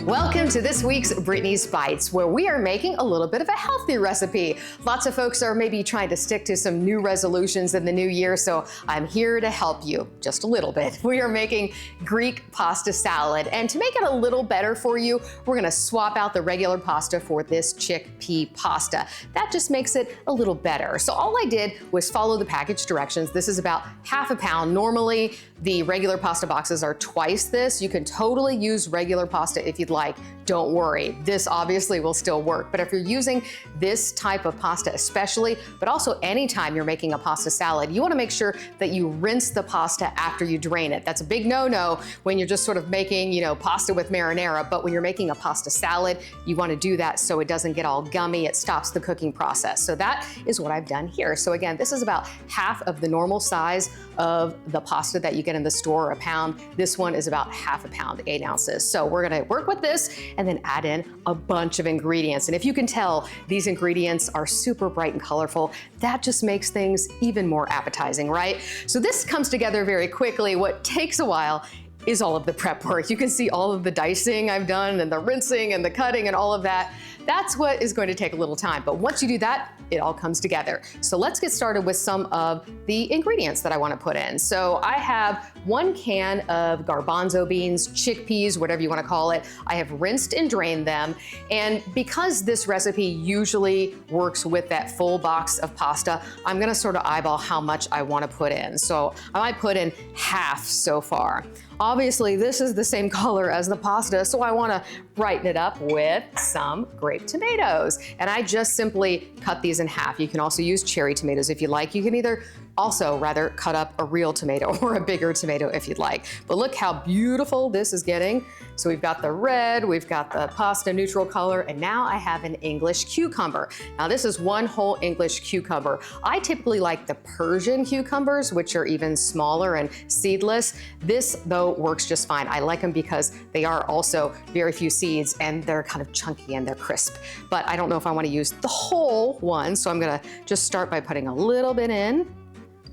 Welcome to this week's Brittany's Bites, where we are making a little bit of a healthy recipe. Lots of folks are maybe trying to stick to some new resolutions in the new year, so I'm here to help you just a little bit. We are making Greek pasta salad, and to make it a little better for you, we're gonna swap out the regular pasta for this chickpea pasta. That just makes it a little better. So all I did was follow the package directions. This is about half a pound. Normally, the regular pasta boxes are twice this. You can totally use regular pasta if you'd like. Don't worry, this obviously will still work. But if you're using this type of pasta especially, but also anytime you're making a pasta salad, you wanna make sure that you rinse the pasta after you drain it. That's a big no-no when you're just sort of making, pasta with marinara, but when you're making a pasta salad, you wanna do that so it doesn't get all gummy, it stops the cooking process. So that is what I've done here. So again, this is about half of the normal size of the pasta that you get in the store, a pound. This one is about half a pound, 8 ounces. So we're gonna work with this and then add in a bunch of ingredients. And if you can tell, these ingredients are super bright and colorful. That just makes things even more appetizing, right? So this comes together very quickly. What takes a while is all of the prep work. You can see all of the dicing I've done and the rinsing and the cutting and all of that. That's what is going to take a little time. But once you do that, it all comes together. So let's get started with some of the ingredients that I want to put in. So I have 1 can of garbanzo beans, chickpeas, whatever you want to call it. I have rinsed and drained them. And because this recipe usually works with that full box of pasta, I'm going to sort of eyeball how much I want to put in. So I might put in half so far. Obviously, this is the same color as the pasta, so I want to brighten it up with some grape tomatoes. And I just simply cut these in half. You can also use cherry tomatoes if you like. You can either rather cut up a real tomato or a bigger tomato if you'd like. But look how beautiful this is getting. So we've got the red, we've got the pasta neutral color, and now I have an English cucumber. Now this is 1 whole English cucumber. I typically like the Persian cucumbers, which are even smaller and seedless. This though works just fine. I like them because they are also very few seeds and they're kind of chunky and they're crisp. But I don't know if I want to use the whole one, so I'm gonna just start by putting a little bit in.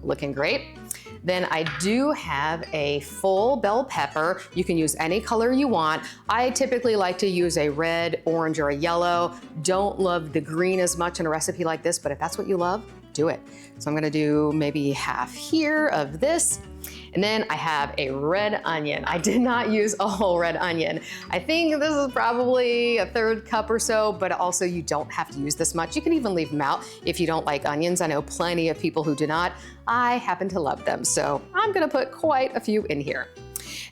Looking great. Then I do have a full bell pepper. You can use any color you want. I typically like to use a red, orange, or a yellow. Don't love the green as much in a recipe like this, but if that's what you love, do it. So I'm gonna do maybe half here of this. And then I have a red onion. I did not use a whole red onion. I think this is probably a 1/3 cup or so, but also you don't have to use this much. You can even leave them out if you don't like onions. I know plenty of people who do not. I happen to love them, so I'm gonna put quite a few in here.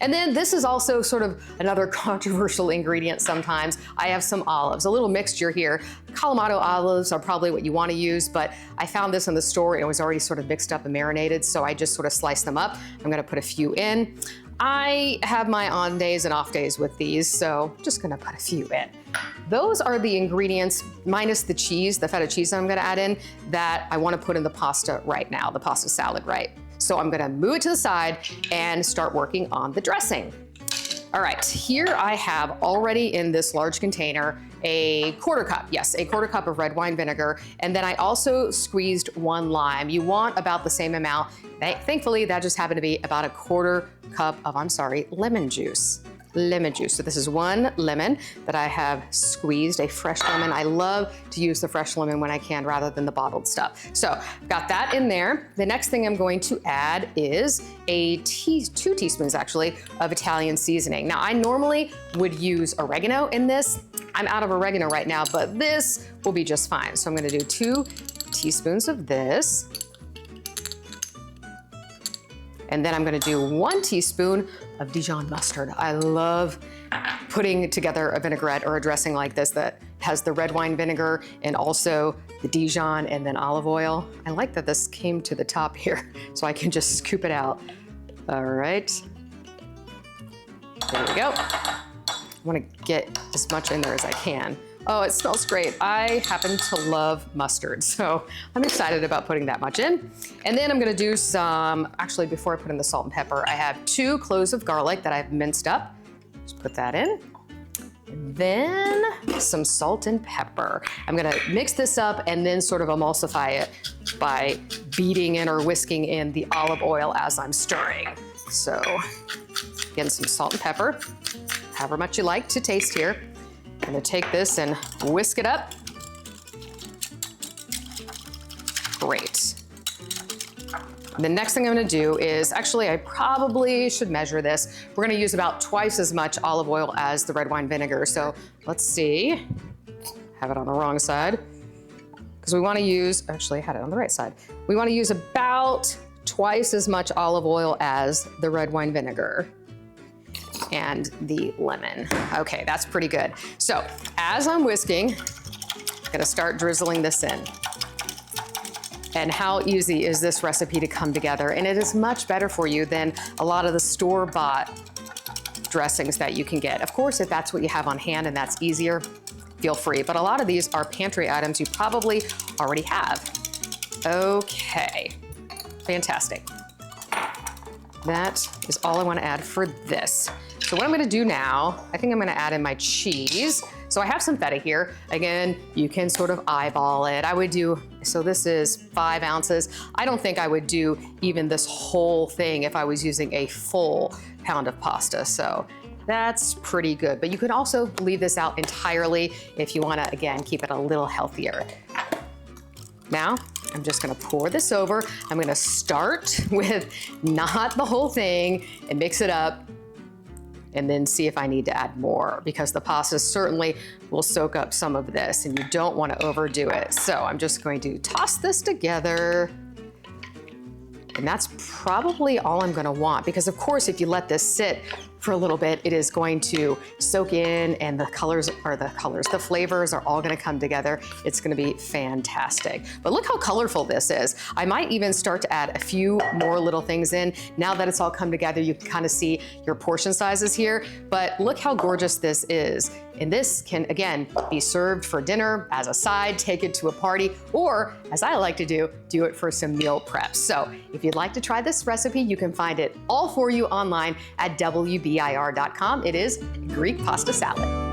And then this is also sort of another controversial ingredient sometimes. I have some olives, a little mixture here. Kalamata olives are probably what you want to use, but I found this in the store and it was already sort of mixed up and marinated, so I just sort of sliced them up. I'm gonna put a few in. I have my on days and off days with these, so I'm just gonna put a few in. Those are the ingredients, minus the cheese, the feta cheese that I'm gonna add in, that I wanna put in the pasta right now, the pasta salad, right? So I'm gonna move it to the side and start working on the dressing. All right, here I have already in this large container a 1/4 cup, yes, a 1/4 cup of red wine vinegar. And then I also squeezed 1 lime. You want about the same amount. Thankfully, that just happened to be about a 1/4 cup of, lemon juice. So this is 1 lemon that I have squeezed, a fresh lemon. I love to use the fresh lemon when I can rather than the bottled stuff. So I've got that in there. The next thing I'm going to add is 2 teaspoons actually of Italian seasoning. Now I normally would use oregano in this. I'm out of oregano right now, but this will be just fine. So I'm gonna do 2 teaspoons of this. And then I'm gonna do 1 teaspoon of Dijon mustard. I love putting together a vinaigrette or a dressing like this that has the red wine vinegar and also the Dijon and then olive oil. I like that this came to the top here so I can just scoop it out. All right, there we go. I wanna get as much in there as I can. Oh, it smells great. I happen to love mustard, so I'm excited about putting that much in. And then I'm gonna do some, actually before I put in the salt and pepper, I have 2 cloves of garlic that I've minced up. Just put that in. And then some salt and pepper. I'm gonna mix this up and then sort of emulsify it by beating in or whisking in the olive oil as I'm stirring. So again, some salt and pepper, however much you like to taste here. I'm gonna take this and whisk it up. Great. The next thing I'm gonna do is, actually I probably should measure this. We're gonna use about twice as much olive oil as the red wine vinegar. So let's see, have it on the wrong side. Because we wanna use, actually I had it on the right side. We wanna use about twice as much olive oil as the red wine vinegar and the lemon. Okay, that's pretty good. So as I'm whisking, I'm gonna start drizzling this in. And how easy is this recipe to come together? And it is much better for you than a lot of the store-bought dressings that you can get. Of course, if that's what you have on hand and that's easier, feel free. But a lot of these are pantry items you probably already have. Okay, fantastic. That is all I want to add for this. So what I'm gonna do now, I think I'm gonna add in my cheese. So I have some feta here. Again, you can sort of eyeball it. I would do, so this is 5 ounces. I don't think I would do even this whole thing if I was using a full pound of pasta. So that's pretty good. But you could also leave this out entirely if you wanna, again, keep it a little healthier. Now, I'm just gonna pour this over. I'm gonna start with not the whole thing and mix it up, and then see if I need to add more, because the pasta certainly will soak up some of this and you don't want to overdo it. So I'm just going to toss this together. And that's probably all I'm gonna want, because of course, if you let this sit for a little bit, it is going to soak in and the flavors are all gonna come together. It's gonna be fantastic. But look how colorful this is. I might even start to add a few more little things in. Now that it's all come together, you can kind of see your portion sizes here, but look how gorgeous this is. And this can, again, be served for dinner, as a side, take it to a party, or as I like to do it for some meal prep. So if you'd like to try this recipe, you can find it all for you online at WBIR.com. It is Greek pasta salad.